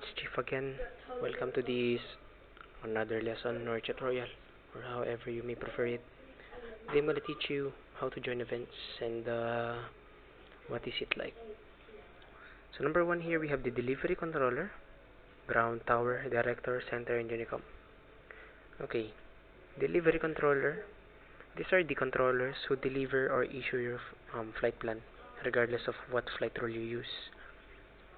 it's Chief again. Welcome to this another lesson or tutorial, or however you may prefer it. Today I'm gonna teach you how to join events and what is it like. So number one here we have the delivery controller, ground, tower, director, center, and unicom. Okay, delivery controller. These are the controllers who deliver or issue your flight plan, regardless of what flight rule you use.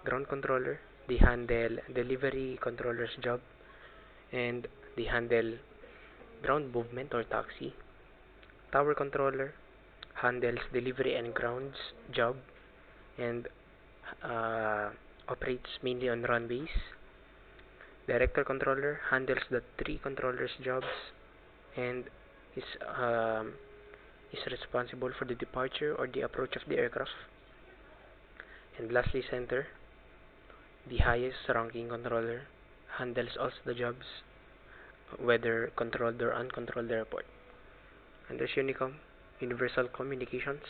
Ground controller, they handle delivery controller's job and they handle ground movement or taxi. Tower controller handles delivery and grounds job and uh, operates mainly on runways. Director controller handles the three controllers jobs and is um, is responsible for the departure or the approach of the aircraft. And lastly, center, the highest ranking controller, handles also the jobs, whether controlled or uncontrolled airport. And there's Unicom, Universal Communications.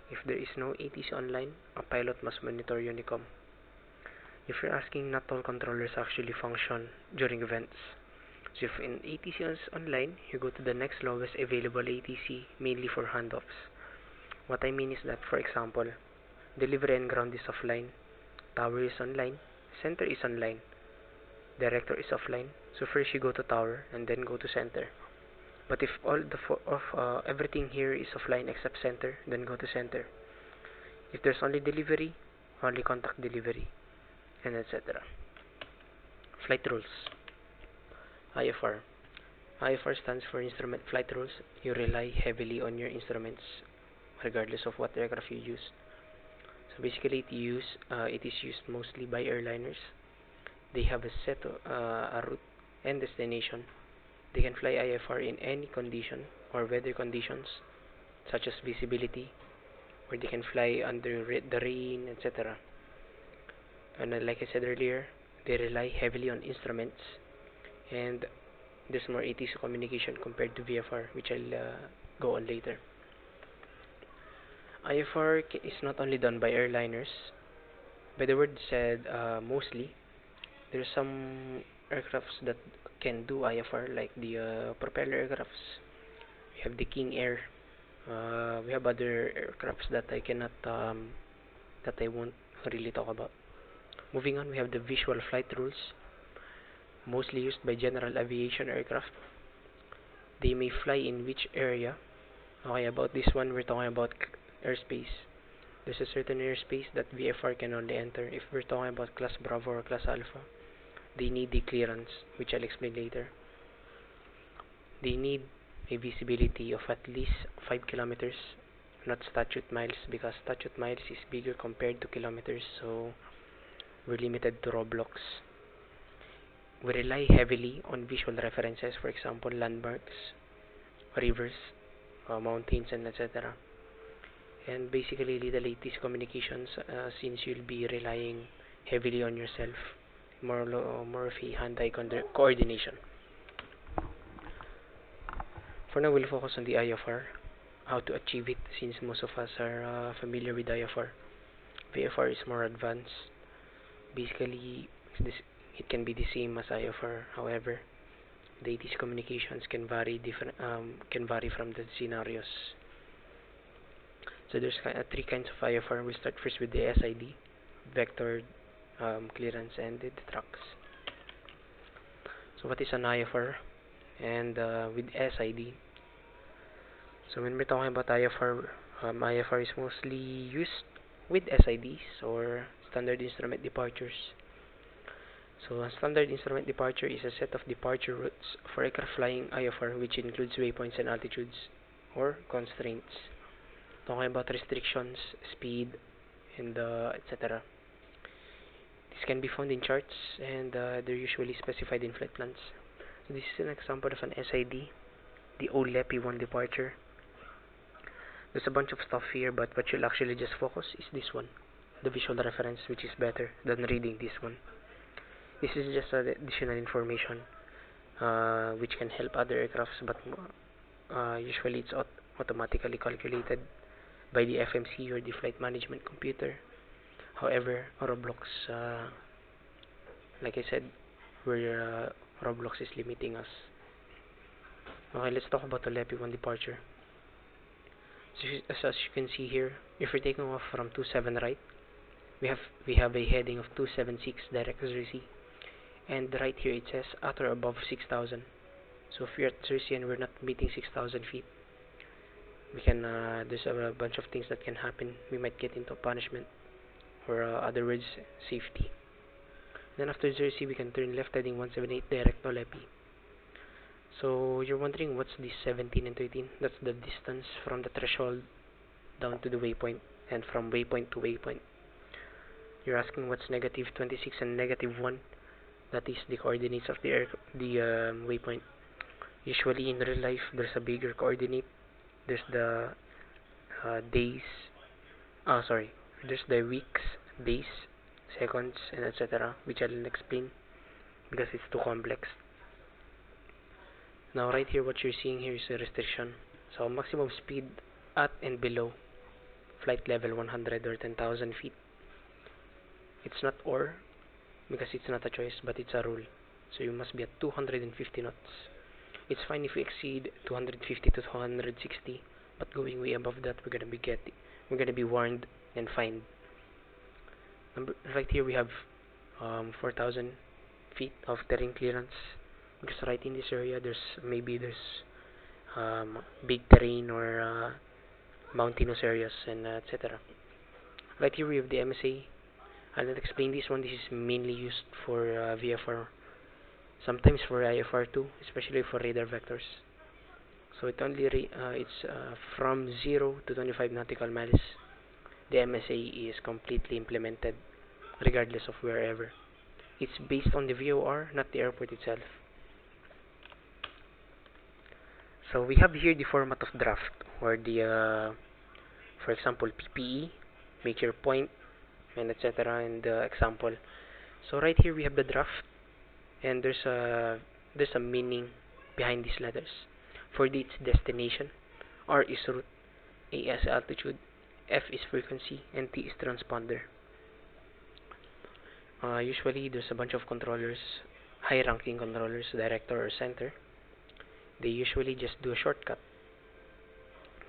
If there is no ATC online, a pilot must monitor Unicom. If you're asking, not all controllers actually function during events. So if an ATC is online, you go to the next lowest available ATC, mainly for handoffs. What I mean is that, for example, delivery and ground is offline, tower is online, center is online, director is offline. So first you go to tower and then go to center. But if all everything here is offline except center, then go to center. If there's only delivery, only contact delivery, and etc. Flight rules. IFR. IFR stands for Instrument Flight Rules. You rely heavily on your instruments, regardless of what aircraft you use. So basically, it is used mostly by airliners. They have a route and destination. They can fly IFR in any condition or weather conditions, such as visibility, or they can fly under the rain, etc. And like I said earlier, they rely heavily on instruments, and there's more ATC communication compared to VFR, which I'll go on later. IFR is not only done by airliners. By the word said, mostly, there's some aircrafts that can do IFR, like the propeller aircrafts. We have the King Air. We have other aircrafts that that I won't really talk about. Moving on, we have the visual flight rules, mostly used by general aviation aircraft. They may fly in which area. Okay, about this one, we're talking about airspace. There's a certain airspace that VFR can only enter. If we're talking about class Bravo or class Alpha, they need the clearance, which I'll explain later. They need a visibility of at least 5 kilometers, not statute miles, because statute miles is bigger compared to kilometers, so we're limited to Roblox. We rely heavily on visual references, for example, landmarks, rivers, mountains, and etc. And basically, little ATC communications, since you'll be relying heavily on yourself, more of a hand-eye coordination. For now, we'll focus on the IFR, how to achieve it, since most of us are familiar with IFR. VFR is more advanced. Basically, it can be the same as IFR. However, the ATC communications can vary from the scenarios. So there's three kinds of IFR. We'll start first with the SID, vector clearance, and the tracks. So what is an IFR? And with SID, so when we're talking about IFR, IFR is mostly used with SIDs, or standard instrument departures. So a standard instrument departure is a set of departure routes for aircraft flying IFR, which includes waypoints and altitudes or constraints. Talking about restrictions, speed, and etc. This can be found in charts, and they're usually specified in flight plans. So this is an example of an SID, the OLE P1 departure. There's a bunch of stuff here, but what you'll actually just focus is this one, the visual reference, which is better than reading this one. This is just additional information which can help other aircrafts, but usually it's automatically calculated by the FMC or the flight management computer. However, Roblox like I said, where Roblox is limiting us. Okay, let's talk about the Lepi 1 departure. So as you can see here, if we're taking off from 27 right, we have a heading of 276 direct Jersey, and right here it says at or above 6,000. So if we're at Jersey and we're not meeting 6,000 feet, we can there's a bunch of things that can happen. We might get into punishment, or other words, safety. Then after Jersey, we can turn left heading 178 direct to Lepi. So you're wondering what's this 17 and 13? That's the distance from the threshold down to the waypoint, and from waypoint to waypoint. You're asking what's negative 26 and negative 1? That is the coordinates of the waypoint. Usually in real life, there's a bigger coordinate. There's the days. Sorry. There's the weeks, days, seconds, and etc. Which I'll explain because it's too complex. Now right here, what you're seeing here is a restriction. So maximum speed at and below flight level 100 or 10,000 feet. It's not or, because it's not a choice, but it's a rule. So you must be at 250 knots. It's fine if we exceed 250 to 260, but going way above that, we're gonna be warned and fined. Right here we have 4,000 feet of terrain clearance, because right in this area there's big terrain or mountainous areas and etc. Right here we have the MSA. I'll not explain this one. This is mainly used for VFR, sometimes for IFR too, especially for radar vectors. So it's from 0 to 25 nautical miles. The MSA is completely implemented, regardless of wherever. It's based on the VOR, not the airport itself. So we have here the format of draft, or the, for example, PPE, make your point, and etc. and the example. So right here we have the draft, and there's a meaning behind these letters. For D it's destination, R is route, A is altitude, F is frequency, and T is transponder. Usually there's a bunch of controllers, high ranking controllers, director or center. They usually just do a shortcut.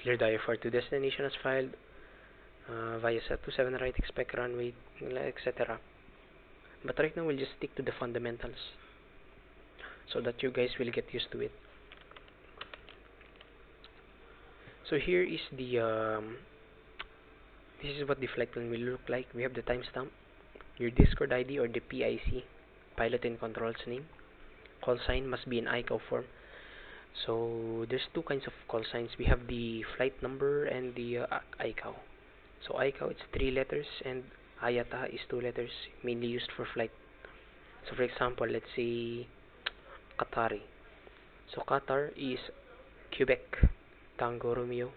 Clear the IFR to destination as filed, via set to 7 right, expect runway, etc. But right now we'll just stick to the fundamentals, so that you guys will get used to it. So here is this is what the flight plan will look like. We have the timestamp, your Discord ID or the PIC, pilot and controls name. Call sign must be in ICAO form. So there's two kinds of call signs. We have the flight number and the ICAO. So ICAO it's 3 letters and IATA is 2 letters, mainly used for flight. So for example, let's say Qatari. So Qatar is Quebec Tango Romeo,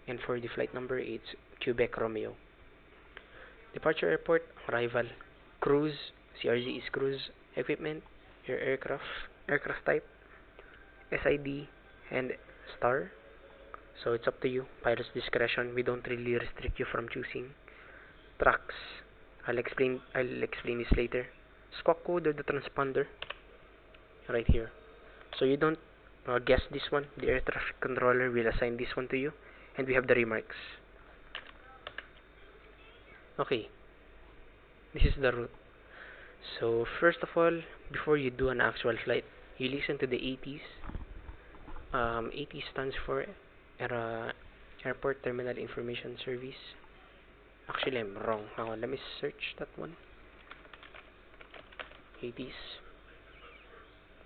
and for the flight number it's Quebec Romeo. Departure airport, arrival, cruise, CRZ is cruise, equipment, your aircraft type, SID, and star. So it's up to you, pilot's discretion. We don't really restrict you from choosing. Tracks, I'll explain this later. Squawk code or the transponder, right here. So you don't guess this one. The air traffic controller will assign this one to you, and we have the remarks. Okay, this is the route. So first of all, before you do an actual flight, you listen to the ATs. AT stands for Airport Terminal Information Service. Actually, I'm wrong. Hang on, let me search that one. ATs.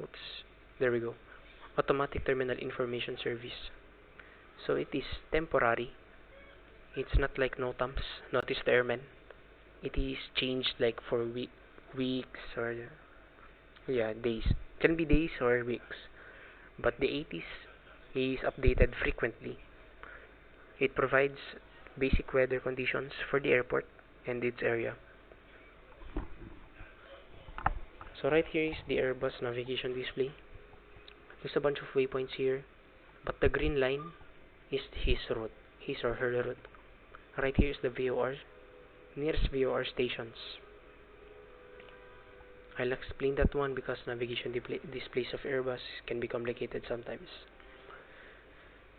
Oops. There we go. Automatic Terminal Information Service. So it is temporary. It's not like NOTAMs, Notice to Airmen. It is changed like for weeks or days. Can be days or weeks. But the ATs is updated frequently. It provides basic weather conditions for the airport and its area. So right here is the Airbus navigation display. There's a bunch of waypoints here, but the green line is his route, his or her route. Right here is the VOR, nearest VOR stations. I'll explain that one because navigation displays of Airbus can be complicated sometimes.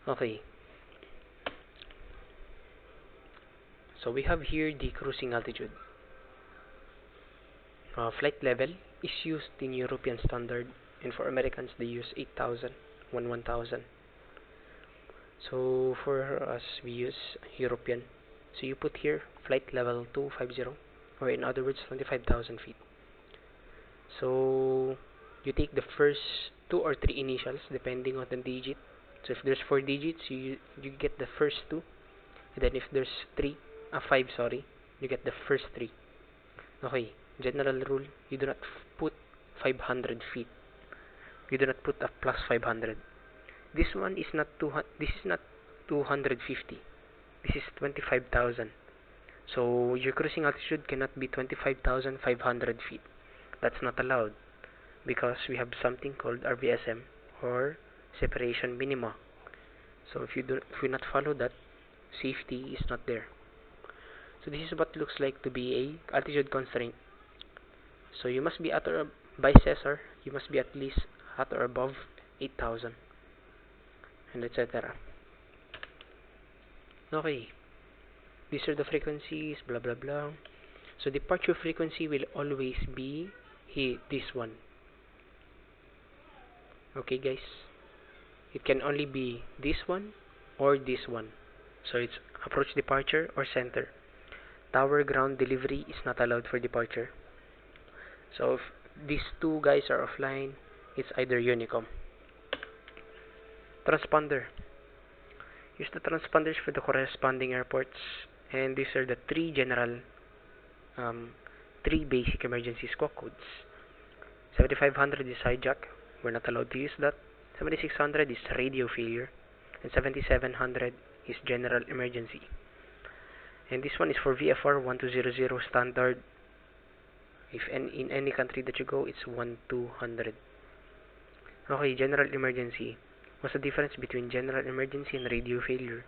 Okay, so we have here the cruising altitude. Flight level is used in European standard, and for Americans they use 8,000, 1,000. So for us we use European. So you put here flight level 250, or in other words 25,000 feet. So you take the first two or three initials depending on the digit. So if there's four digits, you get the first two. And then if there's five, sorry, you get the first three. Okay, general rule: you do not put 500 feet. You do not put a plus 500. This one is not This is not 250. This is 25,000. So your cruising altitude cannot be 25,500 feet. That's not allowed because we have something called RVSM, or separation minima. So if you not follow that, safety is not there. So this is what looks like to be a altitude constraint. So you must be at or by Cesar, you must be at least at or above 8,000, and etc. Okay, these are the frequencies, blah blah blah. So departure frequency will always be this one. Okay guys, it can only be this one or this one. So it's approach departure or center. Tower ground delivery is not allowed for departure. So if these two guys are offline, it's either Unicom. Transponder. Use the transponders for the corresponding airports, and these are the three basic emergency squawk codes. 7500 is hijack, we're not allowed to use that. 7600 is radio failure, and 7700 is general emergency. And this one is for VFR 1200 standard. If in any country that you go, it's 1200. Okay, general emergency. What's the difference between general emergency and radio failure?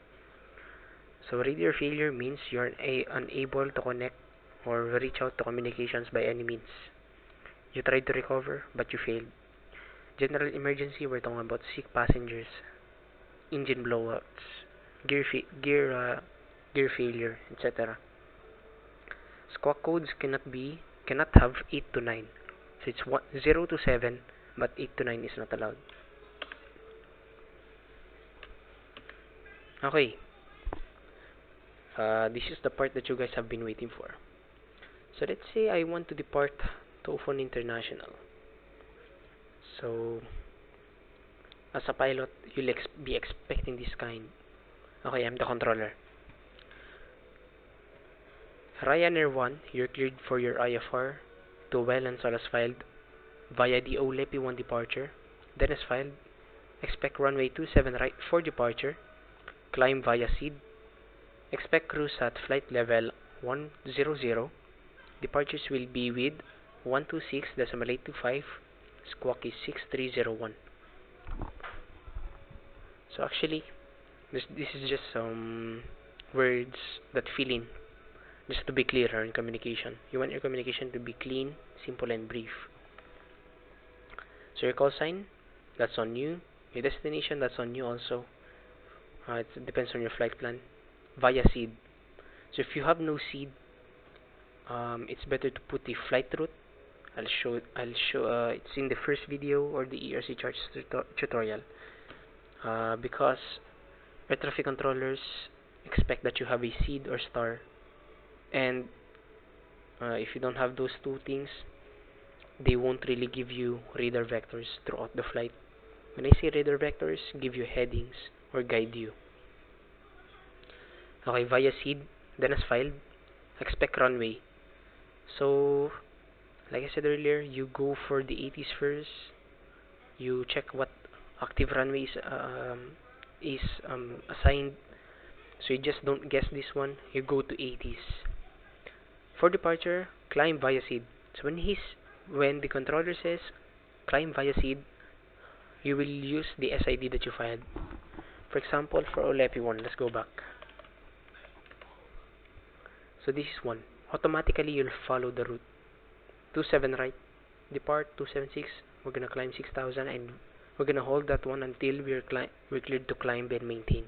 So radio failure means you're unable to connect or reach out to communications by any means. You tried to recover, but you failed. General emergency, we're talking about sick passengers, engine blowouts, gear failure, etc. Squawk codes cannot have 8 to 9. So it's 0 to 7, but 8 to 9 is not allowed. Okay. This is the part that you guys have been waiting for. So let's say I want to depart to Ufon International. So as a pilot, you'll be expecting this kind. Okay, I'm the controller. Ryanair 1, you're cleared for your IFR to well and sol as filed via the OLEPI 1 departure. Then as filed, expect runway 27 right for departure, climb via SEED, expect cruise at flight level 100. Departures will be with 126.825, squawk is 6301. So actually, this is just some words that fill in, just to be clearer in communication. You want your communication to be clean, simple, and brief. So your call sign, that's on you. Your destination, that's on you also. It depends on your flight plan. Via SEED. So if you have no SEED, it's better to put the flight route. I'll show. It's in the first video or the ERC charts tutorial. Because air traffic controllers expect that you have a SEED or star, and if you don't have those two things, they won't really give you radar vectors throughout the flight. When I say radar vectors, give you headings or guide you. Okay, via SEED, then as filed, expect runway. So, like I said earlier, you go for the 80s first. You check what active runway is assigned. So you just don't guess this one. You go to 80s. For departure, climb via SEED. So when the controller says climb via SEED, you will use the SID that you filed. For example, for OLEPI 1, let's go back. So this is 1. Automatically, you'll follow the route. 27 right, depart 276, we're gonna climb 6000, and we're gonna hold that one until we're cleared to climb and maintain.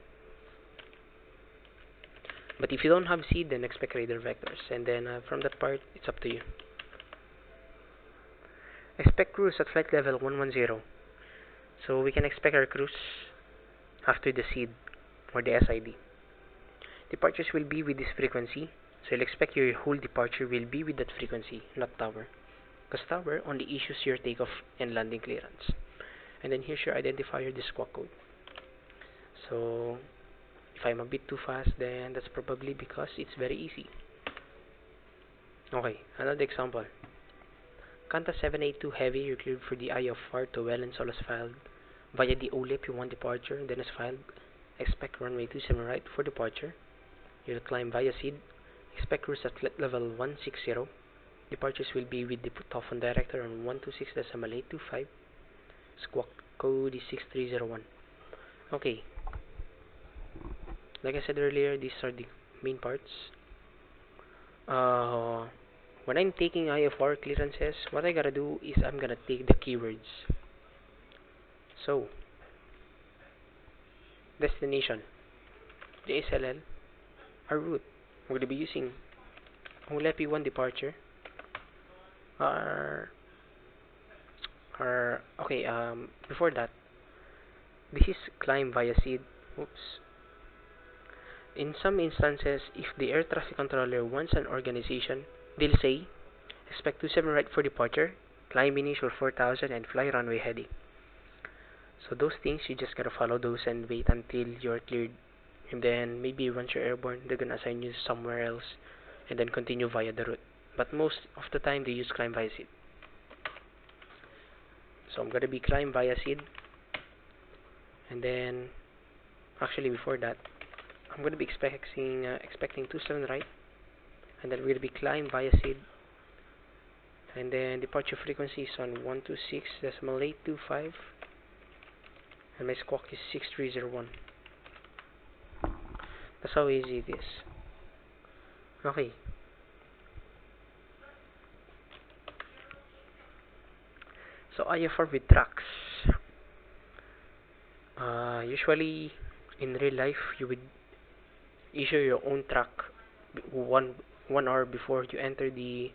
But if you don't have seed, then expect radar vectors, and then from that part, it's up to you. Expect cruise at flight level 110. So we can expect our cruise after the seed or the SID. Departures will be with this frequency, so you'll expect your whole departure will be with that frequency, not tower. Because tower only issues your takeoff and landing clearance. And then here's your identifier, the squawk code. So if I'm a bit too fast, then that's probably because it's very easy. Okay, another example. Qantas 782 Heavy, you're cleared for the IFR to well and sol as filed. Via the OLIP, you want departure, then as filed. Expect runway 27 right for departure. You'll climb via SEED. Expect cruise at flight level 160. Departures will be with the Putophone director on 126.825. Squawk code is 6301. Okay. Like I said earlier, these are the main parts. When I'm taking IFR clearances, what I gotta do is I'm gonna take the keywords. So, destination, the SLL, our route. We're gonna be using OLEPI 1 departure. Before that, this is climb via SEED. Oops. In some instances, if the air traffic controller wants an organization, they'll say, expect 27 right for departure, climb initial 4000 and fly runway heading. So those things, you just gotta follow those and wait until you're cleared. And then maybe once you're airborne, they're gonna assign you somewhere else and then continue via the route. But most of the time, they use climb via SEED. So I'm gonna be climb via SEED. And then, actually before that, I'm gonna be expecting 27 right. And then we're gonna be climb via SEED. And then departure frequency is on 126.825. And my squawk is 6301. That's how easy it is. Okay. So IFR with tracks. Usually, in real life, you would issue your own track one hour before you enter the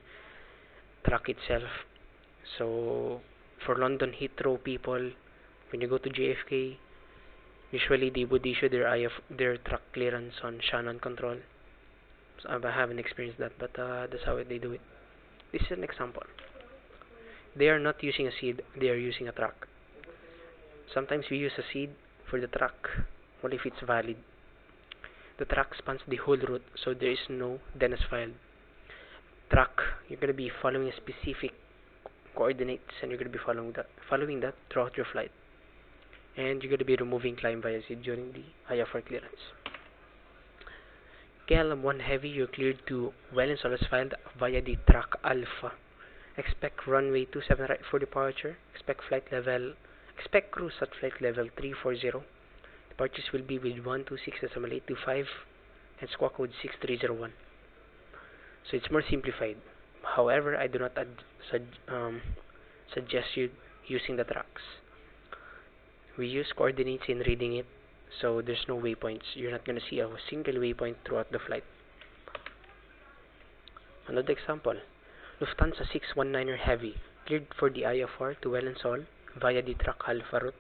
track itself. So for London Heathrow people, when you go to JFK, usually they would issue their track clearance on Shannon control. So I haven't experienced that, but that's how they do it. This is an example. They are not using a seed, they are using a track. Sometimes we use a seed for the track, only if it's valid. The track spans the whole route, so there is no then as filed. Track, you're going to be following a specific coordinates, and you're going to be following that throughout your flight. And you're going to be removing climb via seed during the IFR clearance. KLM 1 Heavy, you're cleared to well and sol as filed via the track Alpha. Expect runway 27 right for departure. Expect cruise at flight level 340. Departures will be with 126.825 and squawk code 6301. So it's more simplified. However, I do not suggest you using the tracks. We use coordinates in reading it, so there's no waypoints. You're not going to see a single waypoint throughout the flight. Another example. Lufthansa 619er Heavy, cleared for the IFR to well and sol via the track Alpha route.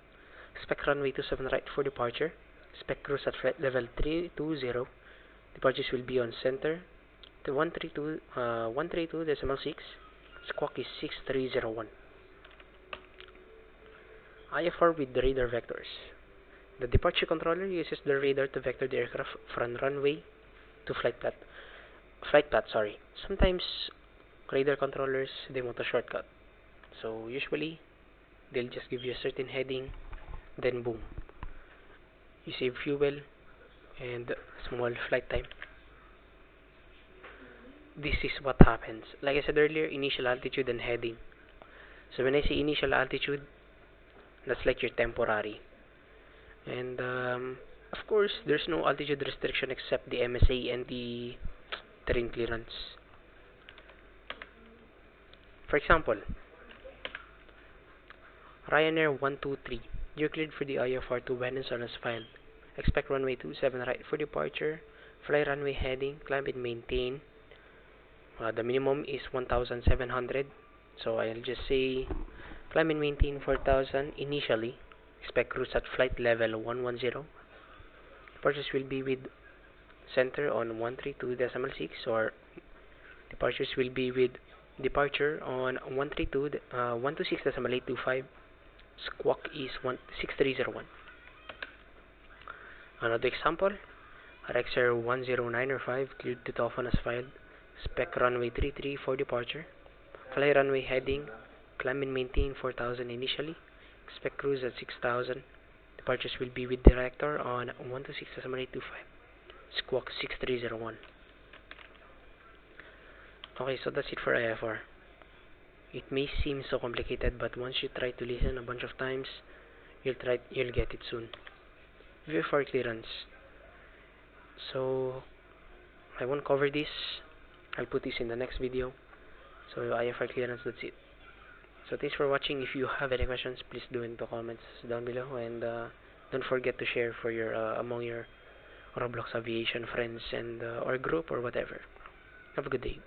Expect runway 27 right for departure. Expect cruise at flight level 320. Departures will be on center. The 132.6. Squawk is 6301. IFR with the radar vectors. The departure controller uses the radar to vector the aircraft from runway to flight path. Sometimes radar controllers, they want a shortcut. So usually they'll just give you a certain heading, then boom, you save fuel and small flight time. This is what happens. Like I said earlier, initial altitude and heading. So when I say initial altitude, that's like your temporary. And of course, there's no altitude restriction except the MSA and the terrain clearance. For example, Ryanair 123. You're cleared for the IFR to Venezuela as filed. Expect runway 27 right for departure. Fly runway heading. Climb and maintain. The minimum is 1,700. So I'll just say climb and maintain 4,000 initially. Expect cruise at flight level 110. Departures will be with center on 132.6 or departures will be with departure on 126.825. Squawk is 6301. Another example, RXR 109 or 5 cleared to Toffan as filed. Spec runway 33 for departure. Fly runway heading. Climb and maintain 4,000 initially. Expect cruise at 6,000. Departures will be with director on 126.825. Squawk 6301. Okay, so that's it for IFR. It may seem so complicated, but once you try to listen a bunch of times, you'll get it soon. VFR clearance. So I won't cover this. I'll put this in the next video. So IFR clearance, that's it. So thanks for watching. If you have any questions, please do in the comments down below, and don't forget to share for your among your Roblox aviation friends and or group or whatever. Have a good day.